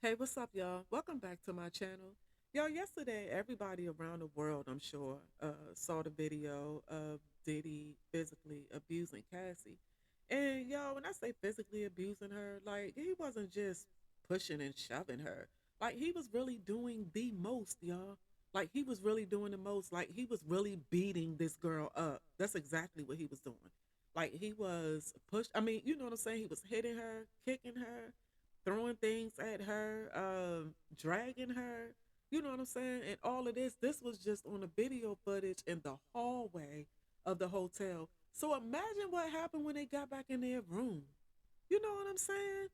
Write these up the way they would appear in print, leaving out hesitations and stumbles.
Hey, what's up, y'all? Welcome back to my channel. Y'all, yesterday, everybody around the world, I'm sure, saw the video of Diddy physically abusing Cassie. And y'all, when I say physically abusing her, like, he wasn't just pushing and shoving her. Like, he was really doing the most, y'all. Like, he was really doing the most. Like, he was really beating this girl up. That's exactly what he was doing. Like, he was I mean, you know what I'm saying? He was hitting her, kicking her, throwing things at her, dragging her. You know what I'm saying? And all of this was just on the video footage in the hallway of the hotel. So imagine what happened when they got back in their room. You know what I'm saying?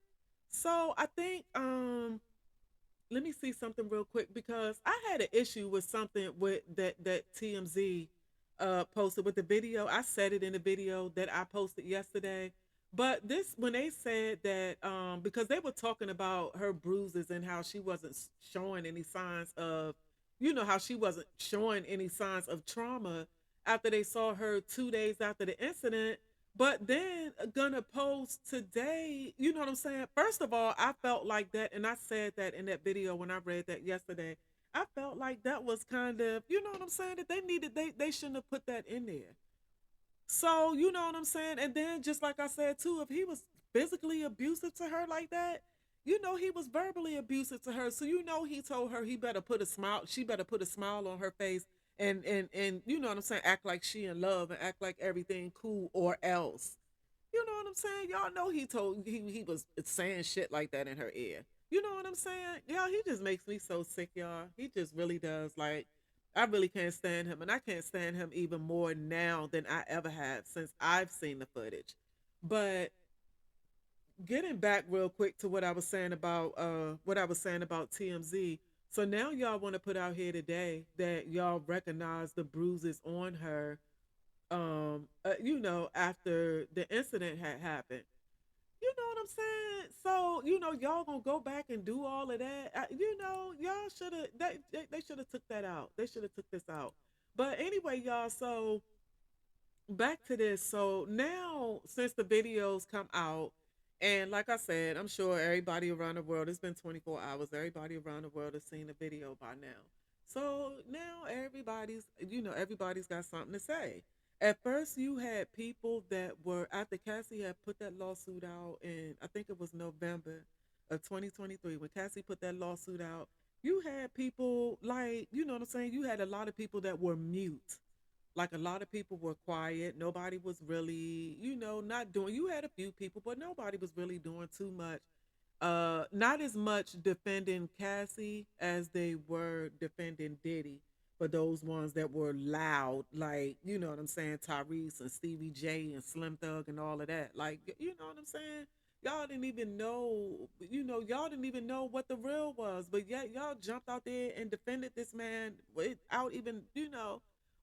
So I think let me see something real quick because I had an issue with something with that TMZ posted with the video. I said it in the video that I posted yesterday. But this when they said that because they were talking about her bruises and how she wasn't showing any signs of how she wasn't showing any signs of trauma after they saw her 2 days after the incident, but then gonna post today, you know what I'm saying? First of all, I felt like that, and I said that in that video when I read that yesterday. I felt like that was kind of, you know what I'm saying, that they shouldn't have put that in there. So, you know what I'm saying? And then just like I said too, if he was physically abusive to her like that, he was verbally abusive to her. So he told her he better put a smile, she better put a smile on her face and you know what I'm saying, act like she in love and act like everything cool or else. You know what I'm saying? Y'all know he was saying shit like that in her ear. You know what I'm saying? Y'all, he just makes me so sick, y'all. He just really does. Like, I really can't stand him, and I can't stand him even more now than I ever have since I've seen the footage. But getting back real quick to what I was saying about TMZ. So now y'all want to put out here today that y'all recognize the bruises on her after the incident had happened. You know what I'm saying? So, y'all gonna go back and do all of that. Y'all should have they should have took that out. They should have took this out. But anyway, y'all, so back to this. So now since the videos come out, and like I said, I'm sure everybody around the world, it's been 24 hours, everybody around the world has seen the video by now. So now everybody's got something to say. At first you had people that were after Cassie had put that lawsuit out in, I think it was November of 2023 when Cassie put that lawsuit out. You had people, like, you know what I'm saying, you had a lot of people that were mute. Like, a lot of people were quiet. Nobody was really, not doing. You had a few people, but nobody was really doing too much. Not as much defending Cassie as they were defending Diddy. For those ones that were loud, like, you know what I'm saying, Tyrese and Stevie J and Slim Thug and all of that. Like, you know what I'm saying? Y'all didn't even know what the real was, but yet y'all jumped out there and defended this man without even,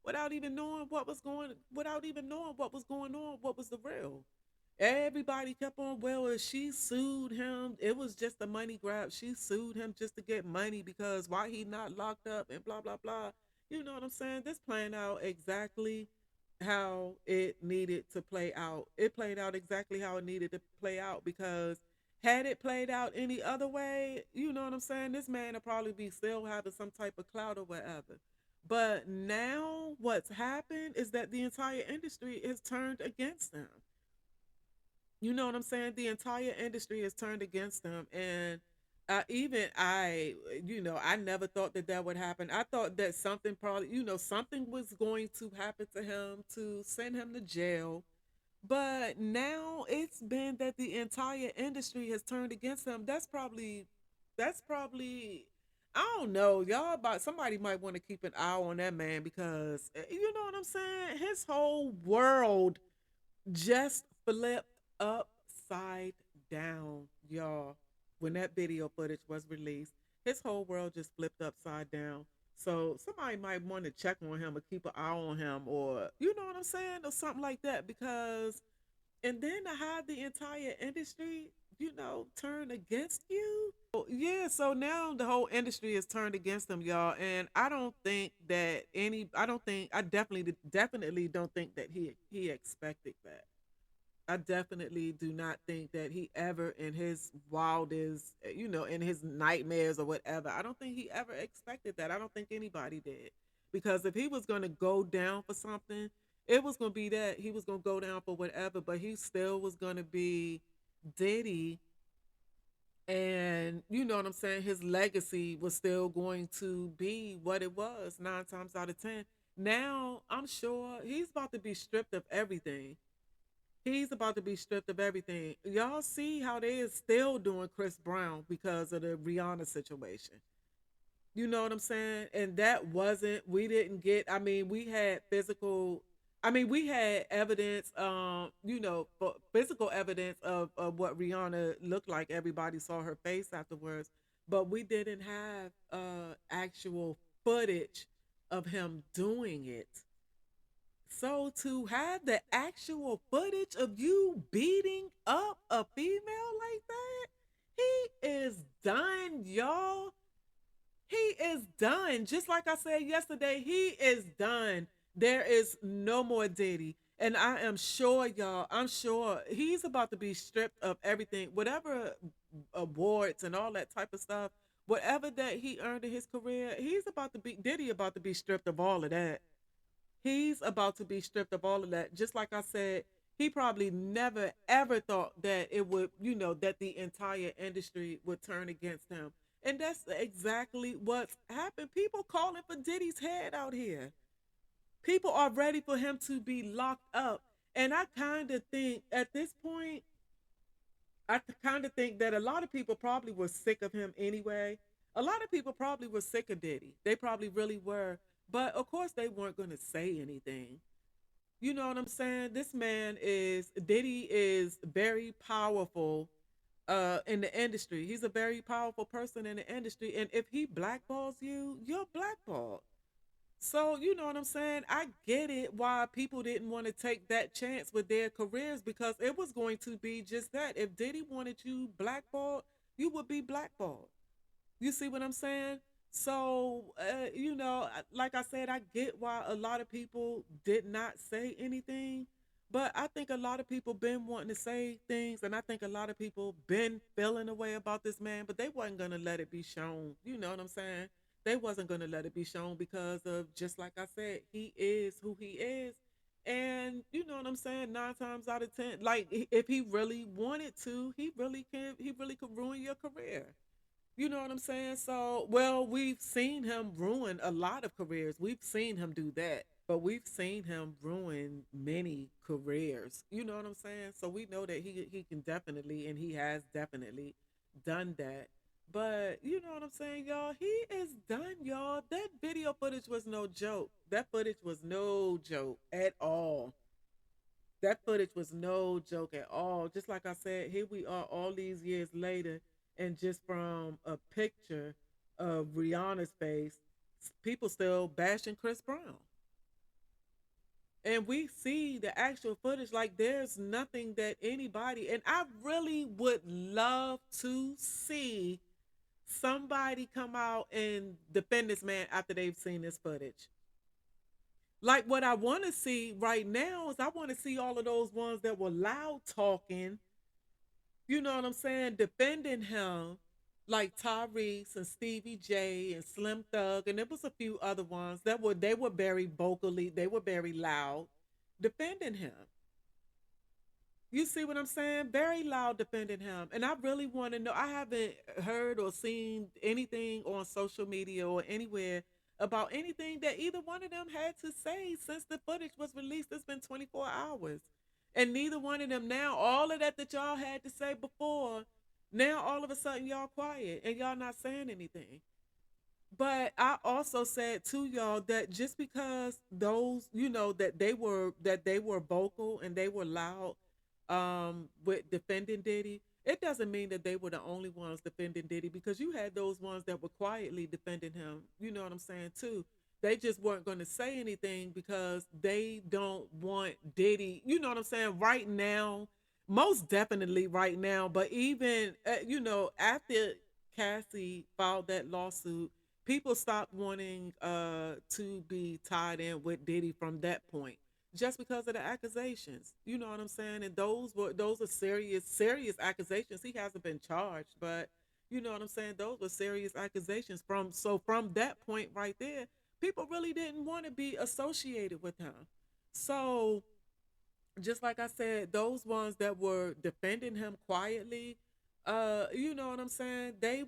without even knowing what was going on, what was the real. Everybody kept on, well, if she sued him, it was just a money grab. She sued him just to get money because why he not locked up and blah blah blah. You know what I'm saying? This playing out exactly how it needed to play out. It played out exactly how it needed to play out because had it played out any other way, you know what I'm saying? This man will probably be still having some type of clout or whatever. But now what's happened is that the entire industry is turned against him. You know what I'm saying? The entire industry is turned against them. And I never thought that that would happen. I thought that something probably, something was going to happen to him to send him to jail. But now it's been that the entire industry has turned against him. That's probably, I don't know, y'all. About somebody might want to keep an eye on that man because you know what I'm saying. His whole world just flipped upside down, y'all. When that video footage was released, his whole world just flipped upside down. So somebody might want to check on him or keep an eye on him, or you know what I'm saying, or something like that. Because and then to have the entire industry, turn against you. So, yeah, so now the whole industry is turned against him, y'all. And I don't think that I definitely don't think that he expected that. I definitely do not think that he ever, in his wildest, in his nightmares or whatever, I don't think he ever expected that. I don't think anybody did. Because if he was going to go down for something, it was going to be that he was going to go down for whatever, but he still was going to be Diddy. And you know what I'm saying? His legacy was still going to be what it was 9 times out of 10. Now, I'm sure he's about to be stripped of everything. He's about to be stripped of everything. Y'all see how they is still doing Chris Brown because of the Rihanna situation. You know what I'm saying? And that wasn't, we didn't get, I mean, we had physical, I mean, we had evidence, physical evidence of what Rihanna looked like. Everybody saw her face afterwards, but we didn't have actual footage of him doing it. So to have the actual footage of you beating up a female like that, he is done, y'all. He is done. Just like I said yesterday, he is done. There is no more Diddy. And I am sure, y'all, I'm sure he's about to be stripped of everything, whatever awards and all that type of stuff, whatever that he earned in his career, Diddy about to be stripped of all of that. He's about to be stripped of all of that. Just like I said, he probably never ever thought that it would, that the entire industry would turn against him. And that's exactly what's happened. People calling for Diddy's head out here. People are ready for him to be locked up. And I kind of think at this point, I kind of think that a lot of people probably were sick of him anyway. A lot of people probably were sick of Diddy. They probably really were. But of course, they weren't going to say anything. You know what I'm saying? Diddy is very powerful in the industry. He's a very powerful person in the industry. And if he blackballs you, you're blackballed. So, you know what I'm saying? I get it why people didn't want to take that chance with their careers because it was going to be just that. If Diddy wanted you blackballed, you would be blackballed. You see what I'm saying? So, like I said, I get why a lot of people did not say anything, but I think a lot of people been wanting to say things, and I think a lot of people been feeling a way about this man, but they wasn't gonna let it be shown. You know what I'm saying? They wasn't gonna let it be shown because of just like I said, he is who he is, and you know what I'm saying. 9 times out of 10, like if he really wanted to, he really can. He really could ruin your career. You know what I'm saying? So, well, we've seen him ruin a lot of careers. We've seen him do that, but we've seen him ruin many careers. You know what I'm saying? So we know that he can definitely and he has definitely done that. But you know what I'm saying, y'all? He is done, y'all. That video footage was no joke. That footage was no joke at all. That footage was no joke at all. Just like I said, here we are all these years later, and just from a picture of Rihanna's face, people still bashing Chris Brown. And we see the actual footage, like there's nothing that anybody, and I really would love to see somebody come out and defend this man after they've seen this footage. Like what I want to see right now is I want to see all of those ones that were loud talking, you know what I'm saying, defending him, like Tyrese and Stevie J and Slim Thug, and there was a few other ones that were they were very vocally, they were very loud, defending him. You see what I'm saying? Very loud defending him. And I really want to know. I haven't heard or seen anything on social media or anywhere about anything that either one of them had to say since the footage was released. It's been 24 hours. And neither one of them now, all of that y'all had to say before, now all of a sudden y'all quiet and y'all not saying anything. But I also said to y'all that just because those, that they were vocal and they were loud with defending Diddy, it doesn't mean that they were the only ones defending Diddy because you had those ones that were quietly defending him. You know what I'm saying too. They just weren't going to say anything because they don't want Diddy. You know what I'm saying? Right now, most definitely right now. But even after Cassie filed that lawsuit, people stopped wanting to be tied in with Diddy from that point. just because of the accusations. You know what I'm saying? And those are serious accusations. He hasn't been charged, but you know what I'm saying? Those were serious accusations. From that point right there, people really didn't want to be associated with him. So just like I said, those ones that were defending him quietly, you know what I'm saying? They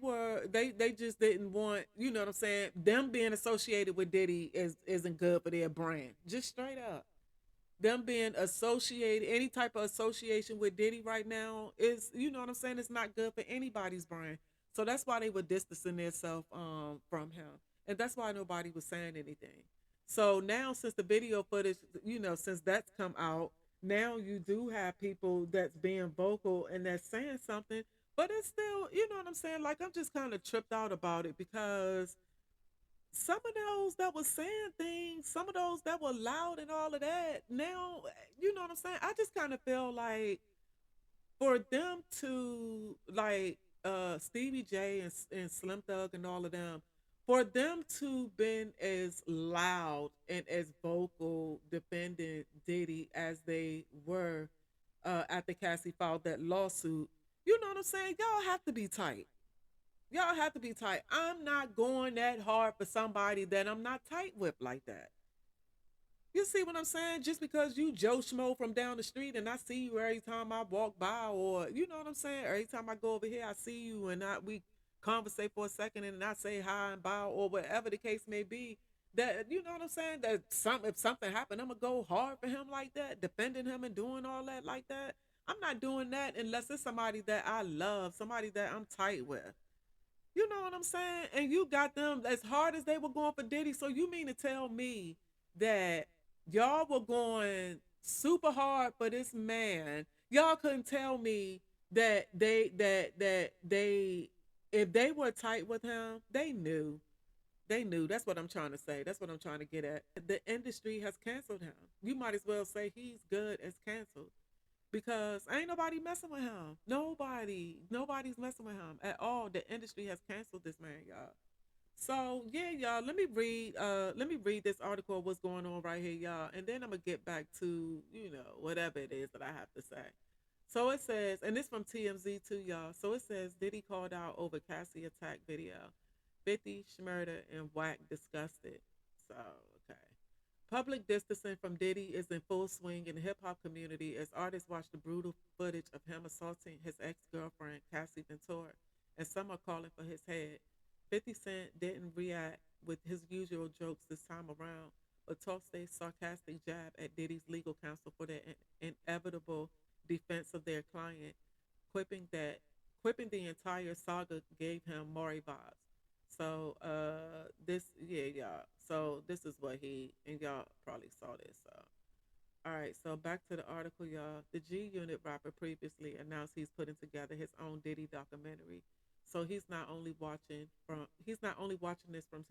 just didn't want, you know what I'm saying? Them being associated with Diddy isn't good for their brand. Just straight up. Them being associated, any type of association with Diddy right now is, you know what I'm saying? It's not good for anybody's brand. So that's why they were distancing themselves from him. And that's why nobody was saying anything. So now since the video footage, since that's come out, now you do have people that's being vocal and that's saying something, but it's still, you know what I'm saying? Like I'm just kind of tripped out about it because some of those that was saying things, some of those that were loud and all of that, now, you know what I'm saying? I just kind of feel like for them to like Stevie J and Slim Thug and all of them, for them to been as loud and as vocal defending Diddy as they were after Cassie filed that lawsuit, you know what I'm saying? Y'all have to be tight. Y'all have to be tight. I'm not going that hard for somebody that I'm not tight with like that. You see what I'm saying? Just because you Joe Schmo from down the street and I see you every time I walk by, or you know what I'm saying? Every time I go over here, I see you and we conversate for a second and I say hi and bow or whatever the case may be. That you know what I'm saying? That if something happened, I'm gonna go hard for him like that, defending him and doing all that like that. I'm not doing that unless it's somebody that I love, somebody that I'm tight with. You know what I'm saying? And you got them as hard as they were going for Diddy. So you mean to tell me that y'all were going super hard for this man? Y'all couldn't tell me that they if they were tight with him, they knew. They knew. That's what I'm trying to say. That's what I'm trying to get at. The industry has canceled him. You might as well say he's good as canceled because ain't nobody messing with him. Nobody's messing with him at all. The industry has canceled this man, y'all. So yeah, y'all. Let me read this article of what's going on right here, y'all, and then I'm gonna get back to whatever it is that I have to say. So it says, and this from TMZ too, y'all. So it says Diddy called out over Cassie attack video. 50 Schmurder and Whack disgusted. So okay. Public distancing from Diddy is in full swing in the hip hop community as artists watch the brutal footage of him assaulting his ex girlfriend, Cassie Ventura, and some are calling for his head. 50 Cent didn't react with his usual jokes this time around, but tossed a sarcastic jab at Diddy's legal counsel for their inevitable defense of their client, quipping that quipping the entire saga gave him Maury vibes. So this yeah, y'all. So this is what he and y'all probably saw this. So all right, so back to the article, y'all. The G Unit rapper previously announced he's putting together his own Diddy documentary. So he's not only watching this from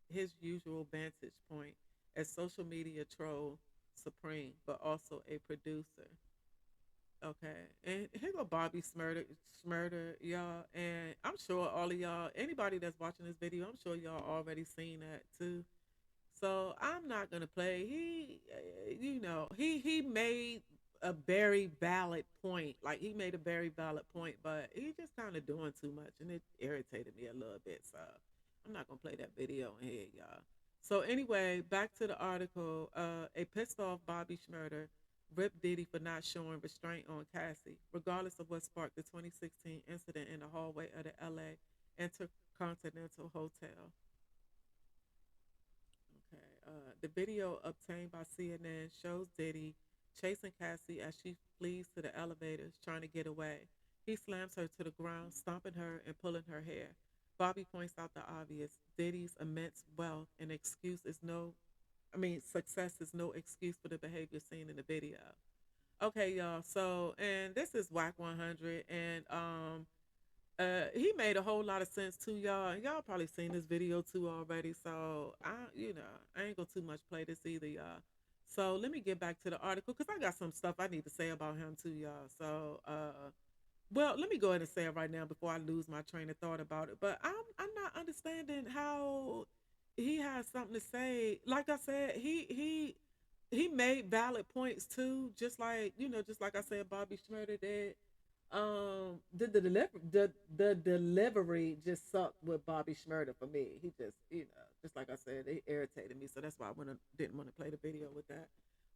his usual vantage point as social media troll supreme, but also a producer. Okay, and here go Bobby Smurder, y'all, and I'm sure all of y'all, anybody that's watching this video, I'm sure y'all already seen that too. So I'm not gonna play. He made a very valid point. Like he made a very valid point, but he just kind of doing too much, and it irritated me a little bit. So I'm not gonna play that video in here, y'all. So anyway, back to the article. A pissed off Bobby Schmurder ripped Diddy for not showing restraint on Cassie, regardless of what sparked the 2016 incident in the hallway of the LA Intercontinental Hotel. Okay. The video obtained by CNN shows Diddy chasing Cassie as she flees to the elevators, trying to get away. He slams her to the ground, stomping her and pulling her hair. Bobby points out the obvious. Diddy's immense wealth and success is no excuse for the behavior seen in the video. Okay, y'all. So, and this is Whack 100, and he made a whole lot of sense too, y'all. And y'all probably seen this video too already. So I ain't gonna too much play this either, y'all. So let me get back to the article because I got some stuff I need to say about him too, y'all. So well, let me go ahead and say it right now before I lose my train of thought about it. But I'm not understanding how he has something to say. Like I said, he made valid points too, just like just like I said, Bobby Schmurder did. The delivery just sucked with Bobby Schmurder for me. He just just like I said, it irritated me, so that's why didn't want to play the video with that.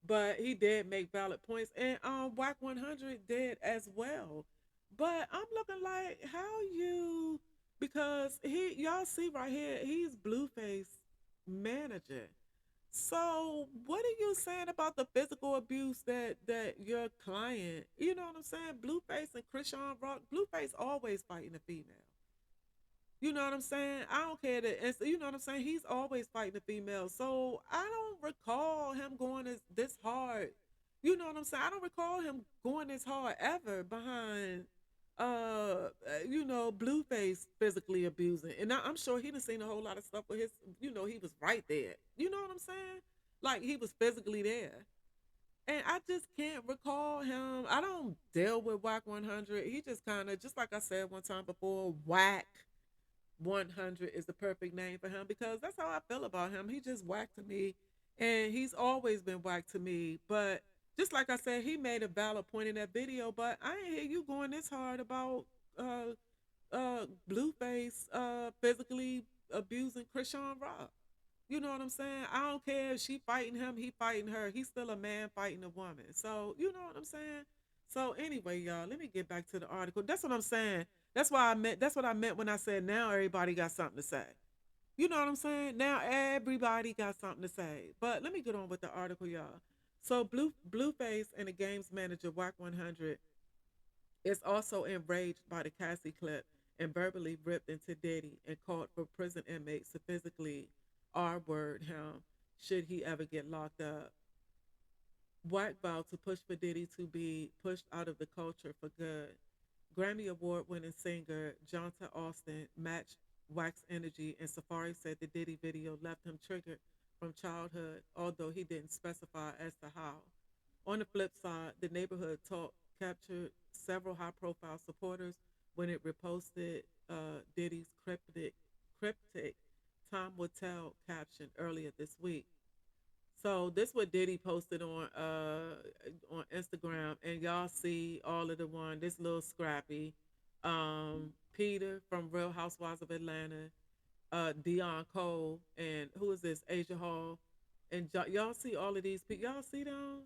But he did make valid points, and Whack 100 did as well. But I'm looking like how you, because y'all see right here, he's Blueface manager. So, what are you saying about the physical abuse that your client? You know what I'm saying? Blueface and Krishan Rock. Blueface always fighting a female. You know what I'm saying? I don't care that. And so, you know what I'm saying? He's always fighting a female. So I don't recall him going this hard. You know what I'm saying? I don't recall him going this hard ever behind Blueface physically abusing. And I'm sure he done seen a whole lot of stuff with his, he was right there. You know what I'm saying? Like he was physically there. And I just can't recall him. I don't deal with Whack 100. He just kind of, just like I said one time before, Whack 100 is the perfect name for him because that's how I feel about him. He just whacked to me, and he's always been whacked to me. But just like I said, he made a valid point in that video. But I ain't hear you going this hard about Blueface physically abusing Krishan Rock. You know what I'm saying? I don't care if she fighting him, he fighting her. He's still a man fighting a woman. So you know what I'm saying? So anyway, y'all, let me get back to the article. That's what I'm saying. That's what I meant when I said now everybody got something to say. You know what I'm saying? Now everybody got something to say. But let me get on with the article, y'all. So Blueface and the game's manager Whack 100 is also enraged by the Cassie clip and verbally ripped into Diddy and called for prison inmates to physically R-word him should he ever get locked up. Wack vowed to push for Diddy to be pushed out of the culture for good. Grammy Award winning singer Jonta Austin matched Wack's energy, and Safari said the Diddy video left him triggered from childhood, although he didn't specify as to how. On the flip side, the neighborhood talk captured several high profile supporters when it reposted Diddy's cryptic Time Will Tell caption earlier this week. So this what Diddy posted on Instagram, and y'all see all of the one. This little scrappy, Peter from Real Housewives of Atlanta, Dion Cole, and who is this? Asia Hall, and y'all see all of these people. Y'all see them?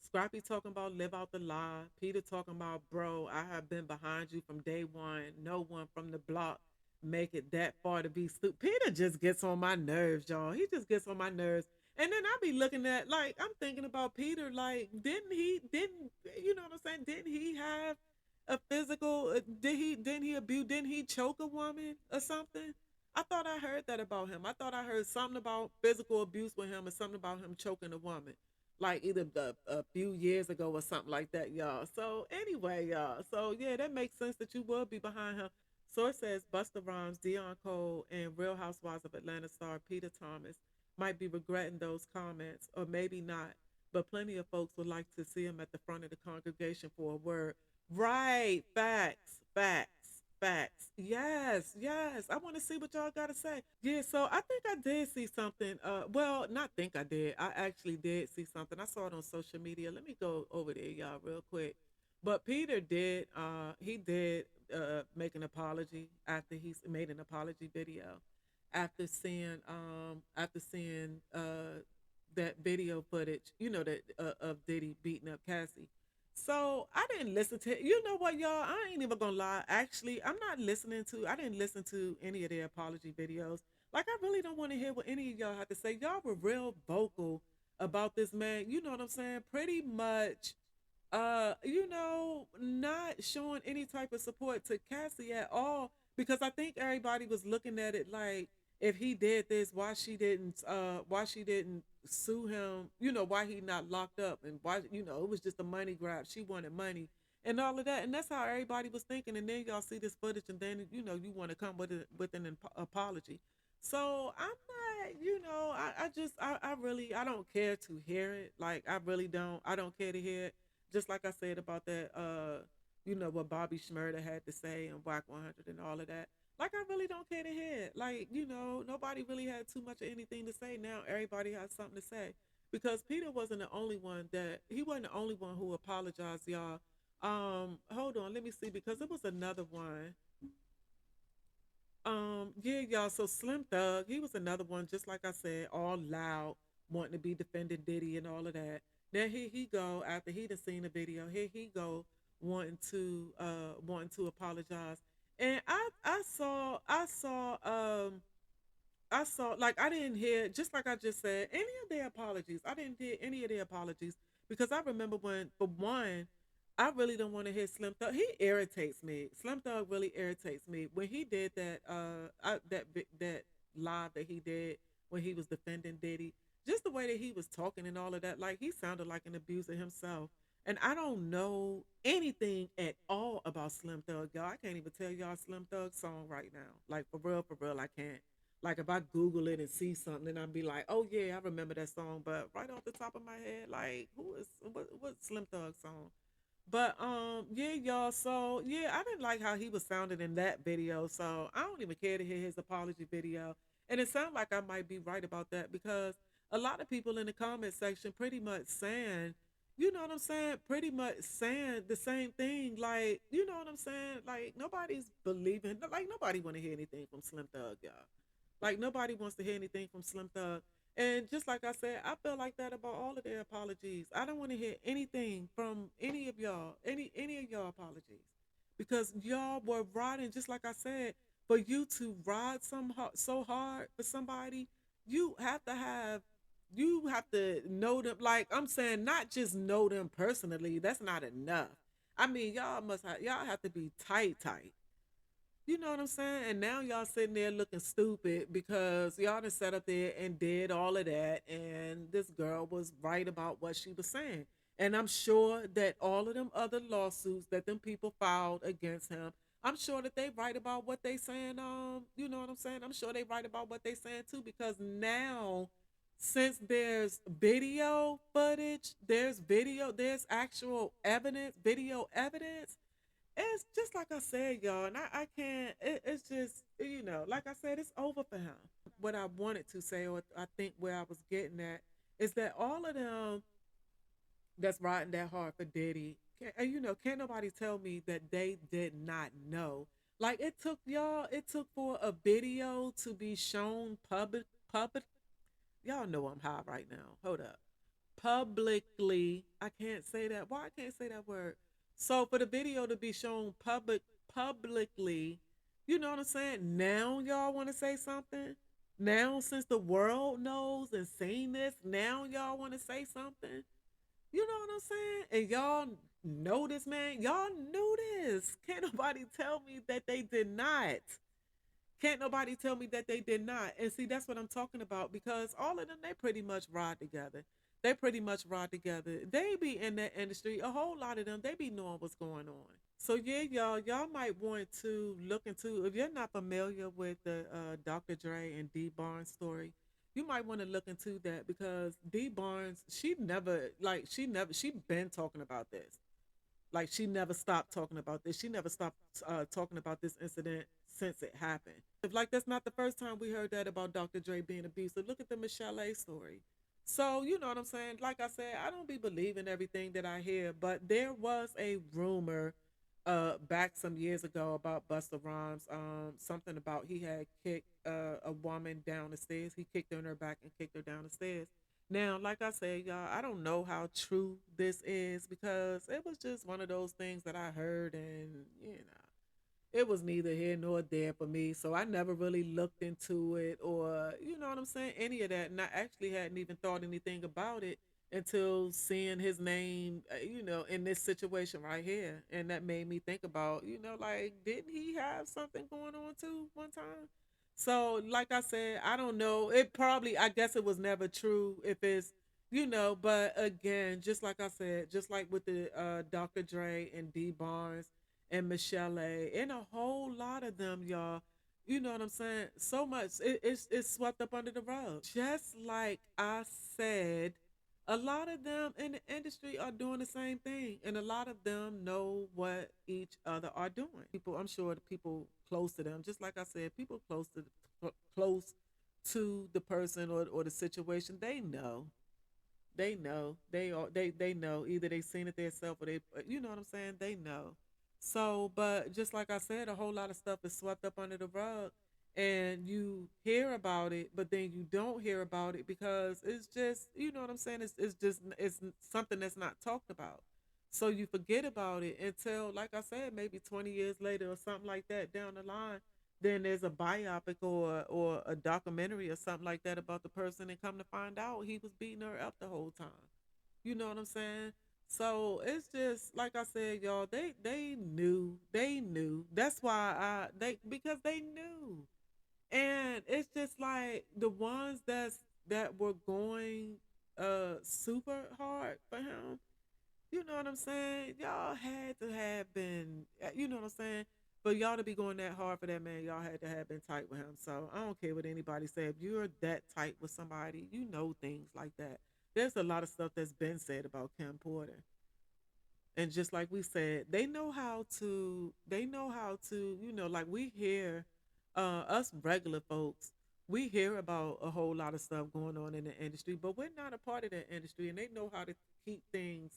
Scrappy talking about live out the lie. Peter talking about bro, I have been behind you from day one. No one from the block make it that far to be stupid. Peter just gets on my nerves, y'all. He just gets on my nerves. And then I be looking at like I'm thinking about Peter. Like, didn't you know what I'm saying? Didn't he have a physical? Didn't he abuse? Didn't he choke a woman or something? I thought I heard that about him. I thought I heard something about physical abuse with him and something about him choking a woman like either a few years ago or something like that, y'all. So anyway, y'all. So yeah, that makes sense that you will be behind him. Source says Busta Rhymes, Dion Cole, and Real Housewives of Atlanta star Peter Thomas might be regretting those comments, or maybe not. But plenty of folks would like to see him at the front of the congregation for a word. Right. Facts. Facts. Facts. Yes, yes. I want to see what y'all got to say. Yeah, so I think I did see something. Well, not think I did. I actually did see something. I saw it on social media. Let me go over there, y'all, real quick. But Peter did. He did make an apology after he made an apology video after seeing that video footage. You know that of Diddy beating up Cassie. So I didn't listen to. You know what, y'all? I ain't even gonna lie. Actually, I'm not listening to. I didn't listen to any of their apology videos. Like I really don't want to hear what any of y'all have to say. Y'all were real vocal about this man. You know what I'm saying? Pretty much not showing any type of support to Cassie at all because I think everybody was looking at it like if he did this, why she didn't sue him, why he not locked up and why it was just a money grab. She wanted money and all of that. And that's how everybody was thinking. And then y'all see this footage and then you want to come with an apology. So I'm not, I really I don't care to hear it. Like I really don't. I don't care to hear it just like I said about that, what Bobby Schmurda had to say and Whack 100 and all of that. Like, I really don't care to hear it. Like, nobody really had too much of anything to say. Now everybody has something to say. because Peter wasn't the only one that he wasn't the only one who apologized, y'all. Hold on, let me see, because it was another one. Yeah, y'all. So Slim Thug, he was another one, just like I said, all loud, wanting to be defending Diddy and all of that. Then here he go after he done seen the video. Here he go wanting to apologize. And I saw, like, I didn't hear, just like I just said, any of their apologies. I didn't hear any of their apologies because I remember when, for one, I really don't want to hear Slim Thug. He irritates me. Slim Thug really irritates me. When he did that, that live that he did when he was defending Diddy, just the way that he was talking and all of that, like he sounded like an abuser himself. And I don't know anything at all about Slim Thug, y'all. I can't even tell y'all Slim Thug song right now. Like for real, I can't. Like if I Google it and see something, then I'd be like, "Oh yeah, I remember that song." But right off the top of my head, like who is what Slim Thug song? But yeah, y'all. So yeah, I didn't like how he was sounding in that video. So I don't even care to hear his apology video. And it sounds like I might be right about that because a lot of people in the comment section pretty much saying, you know what I'm saying? Pretty much saying the same thing. Like, you know what I'm saying? Like nobody's believing. Like nobody want to hear anything from Slim Thug, y'all. Like nobody wants to hear anything from Slim Thug. And just like I said, I feel like that about all of their apologies. I don't want to hear anything from any of y'all, any of y'all apologies, because y'all were riding. Just like I said, for you to ride so hard for somebody, you have to have, you have to know them. Like I'm saying, not just know them personally. That's not enough. I mean, y'all have to be tight. You know what I'm saying? And now y'all sitting there looking stupid because y'all done sat up there and did all of that. And this girl was right about what she was saying. And I'm sure that all of them other lawsuits that them people filed against him, I'm sure that they right about what they saying. You know what I'm saying? I'm sure they right about what they saying too, because now since there's video footage, there's actual evidence, video evidence. It's just like I said, y'all, and I can't. It's just, like I said, it's over for him. What I wanted to say, or I think where I was getting at, is that all of them that's riding that hard for Diddy, can't nobody tell me that they did not know. Like it took for a video to be shown public. Y'all know I'm high right now. Hold up, publicly. I can't say that. Why I can't say that word? So for the video to be shown publicly, you know what I'm saying? Now y'all want to say something? Now since the world knows and seen this, now y'all want to say something? You know what I'm saying? And y'all know this, man. Y'all knew this. Can't nobody tell me that they did not. Can't nobody tell me that they did not. And see, that's what I'm talking about, because all of them, they pretty much ride together. They pretty much ride together. They be in that industry. A whole lot of them, they be knowing what's going on. So yeah, y'all might want to look into, if you're not familiar with the Dr. Dre and D Barnes story, you might want to look into that, because D Barnes, she been talking about this. Like she never stopped talking about this. She never stopped talking about this incident since it happened. If like that's not the first time we heard that about Dr. Dre being abusive. Look at the Michelle A story. So you know what I'm saying. Like I said, I don't be believing everything that I hear, but there was a rumor back some years ago about Busta Rhymes. Something about he had kicked a woman down the stairs. He kicked her in her back and kicked her down the stairs. Now, like I said, y'all, I don't know how true this is, because it was just one of those things that I heard, and it was neither here nor there for me. So I never really looked into it, or you know what I'm saying, any of that. And I actually hadn't even thought anything about it until seeing his name, in this situation right here. And that made me think about, like, didn't he have something going on too one time? So, like I said, I don't know. It probably, I guess it was never true if it's, but again, just like I said, just like with the Dr. Dre and D Barnes and Michelle A, and a whole lot of them, y'all. You know what I'm saying? So much it's swept up under the rug. Just like I said, a lot of them in the industry are doing the same thing, and a lot of them know what each other are doing. People, I'm sure the people close to them, just like I said, people close to the person or the situation, they know. They know. They know. Either they seen it themselves or they you know what I'm saying? They know. So, but just like I said, a whole lot of stuff is swept up under the rug and you hear about it, but then you don't hear about it because it's just, you know what I'm saying? It's just it's something that's not talked about. So you forget about it until, like I said, maybe 20 years later or something like that down the line. Then there's a biopic or a documentary or something like that about the person, and come to find out he was beating her up the whole time. You know what I'm saying? So it's just like I said, y'all. They knew. That's why they because they knew, and it's just like the ones that were going super hard for him. You know what I'm saying? Y'all had to have been, you know what I'm saying? But y'all to be going that hard for that man, y'all had to have been tight with him. So I don't care what anybody say. If you're that tight with somebody, you know things like that. There's a lot of stuff that's been said about Kim Porter. And just like we said, they know how to, like we hear us regular folks, we hear about a whole lot of stuff going on in the industry, but we're not a part of that industry, and they know how to keep things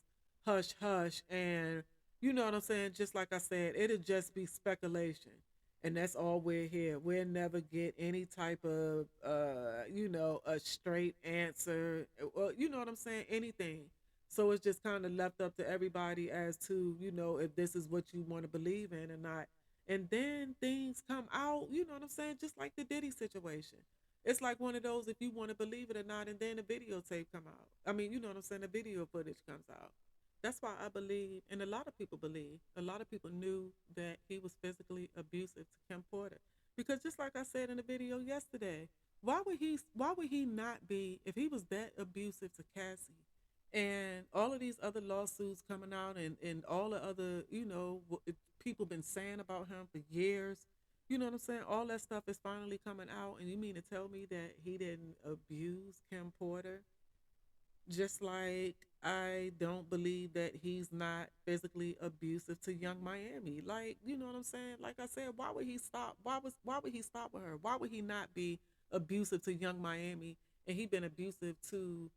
hush hush. And you know what I'm saying? Just like I said, it'll just be speculation. And that's all we're here. We'll never get any type of a straight answer. Well, you know what I'm saying? Anything. So it's just kind of left up to everybody as to, if this is what you want to believe in or not. And then things come out, you know what I'm saying? Just like the Diddy situation. It's like one of those, if you want to believe it or not, and then the videotape come out. I mean, you know what I'm saying? The video footage comes out. That's why I believe, and a lot of people believe, a lot of people knew that he was physically abusive to Kim Porter. Because just like I said in the video yesterday, why would he not be, if he was that abusive to Cassie, and all of these other lawsuits coming out, and all the other, people been saying about him for years, you know what I'm saying? All that stuff is finally coming out, and you mean to tell me that he didn't abuse Kim Porter? Just like I don't believe that he's not physically abusive to Young Miami. Like, you know what I'm saying? Like I said, why would he stop? Why would he stop with her? Why would he not be abusive to Young Miami? And he been abusive to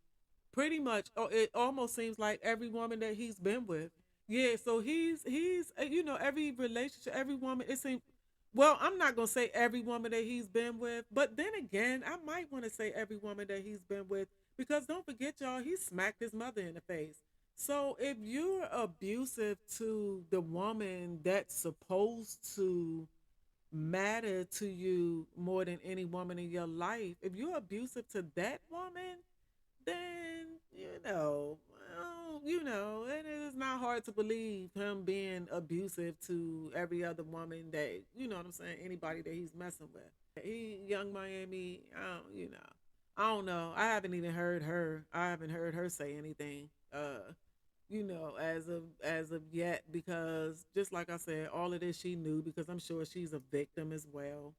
pretty much, oh, it almost seems like every woman that he's been with. Yeah, so he's every relationship, every woman, it seems, well, I'm not gonna say every woman that he's been with, but then again, I might want to say every woman that he's been with, because don't forget, y'all, he smacked his mother in the face. So if you're abusive to the woman that's supposed to matter to you more than any woman in your life, if you're abusive to that woman, then and it is not hard to believe him being abusive to every other woman that, you know what I'm saying, anybody that he's messing with. He Young Miami, I don't know. I haven't even heard her. I haven't heard her say anything. As of yet, because just like I said, all of this she knew, because I'm sure she's a victim as well.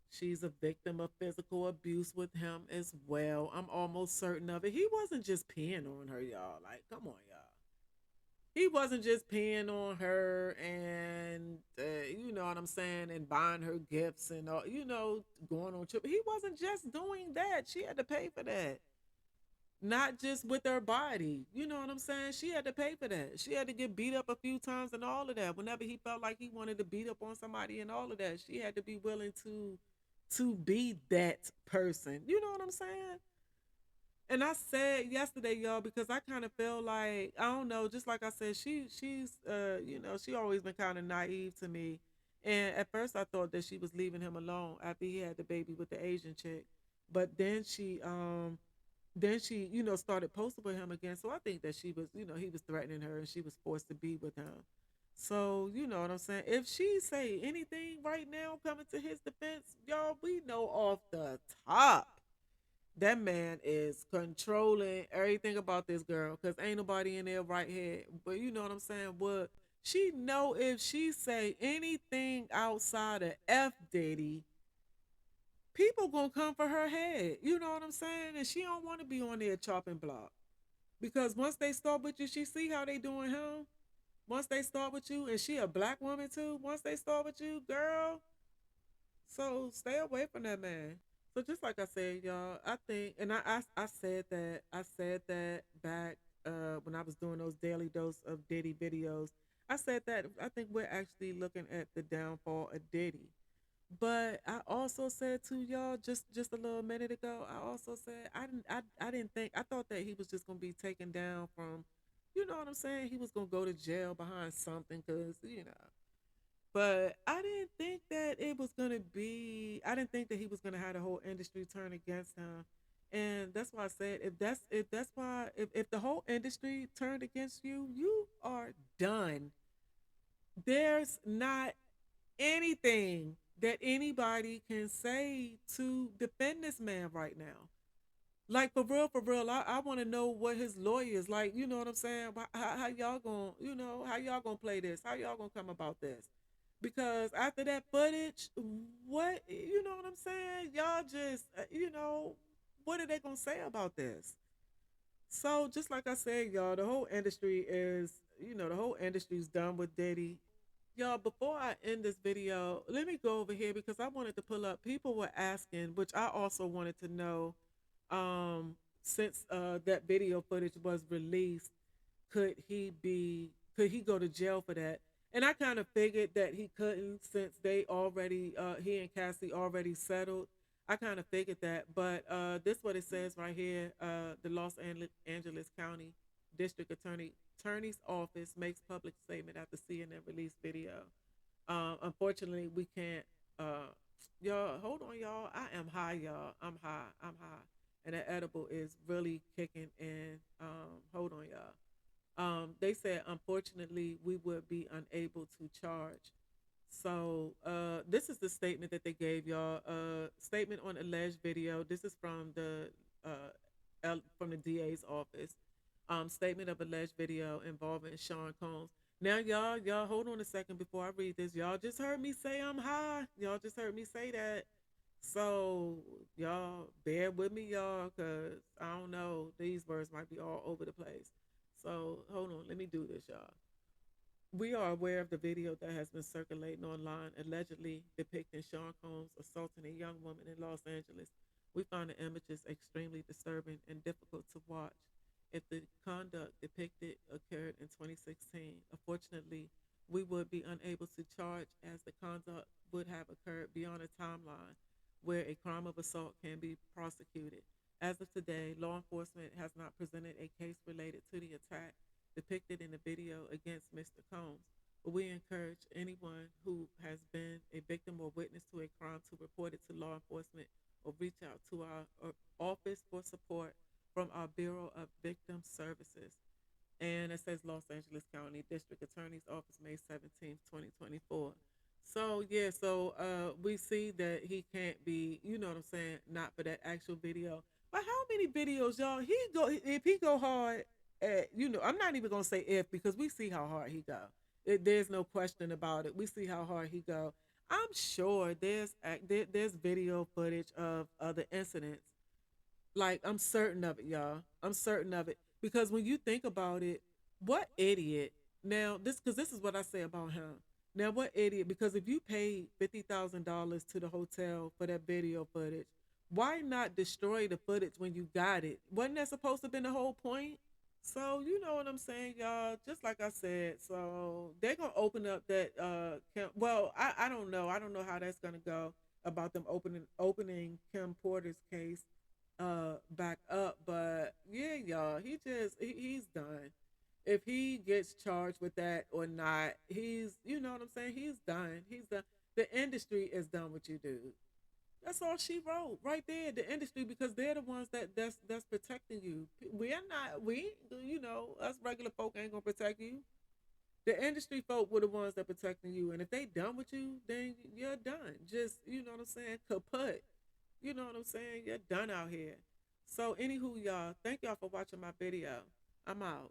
She's a victim of physical abuse with him as well. I'm almost certain of it. He wasn't just peeing on her, y'all. Like, come on, y'all. He wasn't just peeing on her and, you know what I'm saying, and buying her gifts and, going on trip. He wasn't just doing that. She had to pay for that. Not just with her body. You know what I'm saying? She had to pay for that. She had to get beat up a few times and all of that. Whenever he felt like he wanted to beat up on somebody and all of that, she had to be willing to be that person. You know what I'm saying? And I said yesterday, y'all, because I kind of feel like, I don't know, just like I said, she always been kind of naive to me. And at first I thought that she was leaving him alone after he had the baby with the Asian chick. But then she started posting with him again. So I think that she was, he was threatening her and she was forced to be with him. So you know what I'm saying? If she say anything right now coming to his defense, y'all, we know off the top that man is controlling everything about this girl, because ain't nobody in there right here. But you know what I'm saying? What she know, if she say anything outside of F Diddy, people gonna come for her head. You know what I'm saying? And she don't want to be on there chopping block, because once they start with you, she see how they doing him. Once they start with you, and she a black woman too. Once they start with you, girl, so stay away from that man. So just like I said, y'all, I think, and I said that back when I was doing those daily dose of Diddy videos. I said that I think we're actually looking at the downfall of Diddy. But I also said to y'all just a little minute ago, I also said I didn't think I thought that he was just gonna be taken down from, you know what I'm saying? He was gonna go to jail behind something, cause you know. But I didn't think that it was gonna be. I didn't think that he was gonna have the whole industry turn against him, and that's why I said if the whole industry turned against you, you are done. There's not anything that anybody can say to defend this man right now. Like for real, I want to know what his lawyers like. You know what I'm saying? How y'all gonna, how y'all gonna play this? How y'all gonna come about this? Because after that footage, what you know what I'm saying? Y'all just, what are they gonna say about this? So just like I said, y'all, the whole industry is, the whole industry's done with Diddy. Y'all, before I end this video, let me go over here because I wanted to pull up. People were asking, which I also wanted to know, since that video footage was released, could he go to jail for that? And I kind of figured that he couldn't since he and Cassie already settled. I kind of figured that, but this is what it says right here. The Angeles County District Attorney's Office makes public statement after CNN released video. Unfortunately, we can't. Y'all, hold on, y'all. I am high, y'all. I'm high. I'm high, and that edible is really kicking in. Hold on, y'all. They said, unfortunately, we would be unable to charge. So this is the statement that they gave y'all. Statement on alleged video. This is from the DA's office. Statement of alleged video involving Sean Combs. Now, y'all, hold on a second before I read this. Y'all just heard me say I'm high. Y'all just heard me say that. So y'all bear with me, y'all, cause I don't know. These words might be all over the place. So hold on, let me do this, y'all. We are aware of the video that has been circulating online, allegedly depicting Sean Combs assaulting a young woman in Los Angeles. We find the images extremely disturbing and difficult to watch. If the conduct depicted occurred in 2016, unfortunately, we would be unable to charge as the conduct would have occurred beyond a timeline where a crime of assault can be prosecuted. As of today, law enforcement has not presented a case related to the attack depicted in the video against Mr. Combs, but we encourage anyone who has been a victim or witness to a crime to report it to law enforcement or reach out to our office for support from our Bureau of Victim Services. And it says Los Angeles County District Attorney's Office, May 17th, 2024. So yeah, so we see that he can't be, you know what I'm saying, not for that actual video. But how many videos, y'all? If he go hard at, I'm not even gonna say if because we see how hard he go. There's no question about it. We see how hard he go. I'm sure there's video footage of other incidents. Like I'm certain of it, y'all. I'm certain of it because when you think about it, what idiot? Now this is what I say about him. Now what idiot? Because if you paid $50,000 to the hotel for that video footage, why not destroy the footage when you got it? Wasn't that supposed to have been the whole point? So you know what I'm saying, y'all. Just like I said, so they're gonna open up that. Well, I don't know. I don't know how that's gonna go about them opening Kim Porter's case back up. But yeah, y'all, he's done. If he gets charged with that or not, he's you know what I'm saying. He's done. He's done. The industry is done with you, dude. That's all she wrote right there. The industry, because they're the ones that's protecting you. We're not. We us regular folk ain't gonna protect you. The industry folk were the ones that protecting you, and if they done with you, then you're done. Just you know what I'm saying. Kaput. You know what I'm saying. You're done out here. So anywho, y'all, thank y'all for watching my video. I'm out.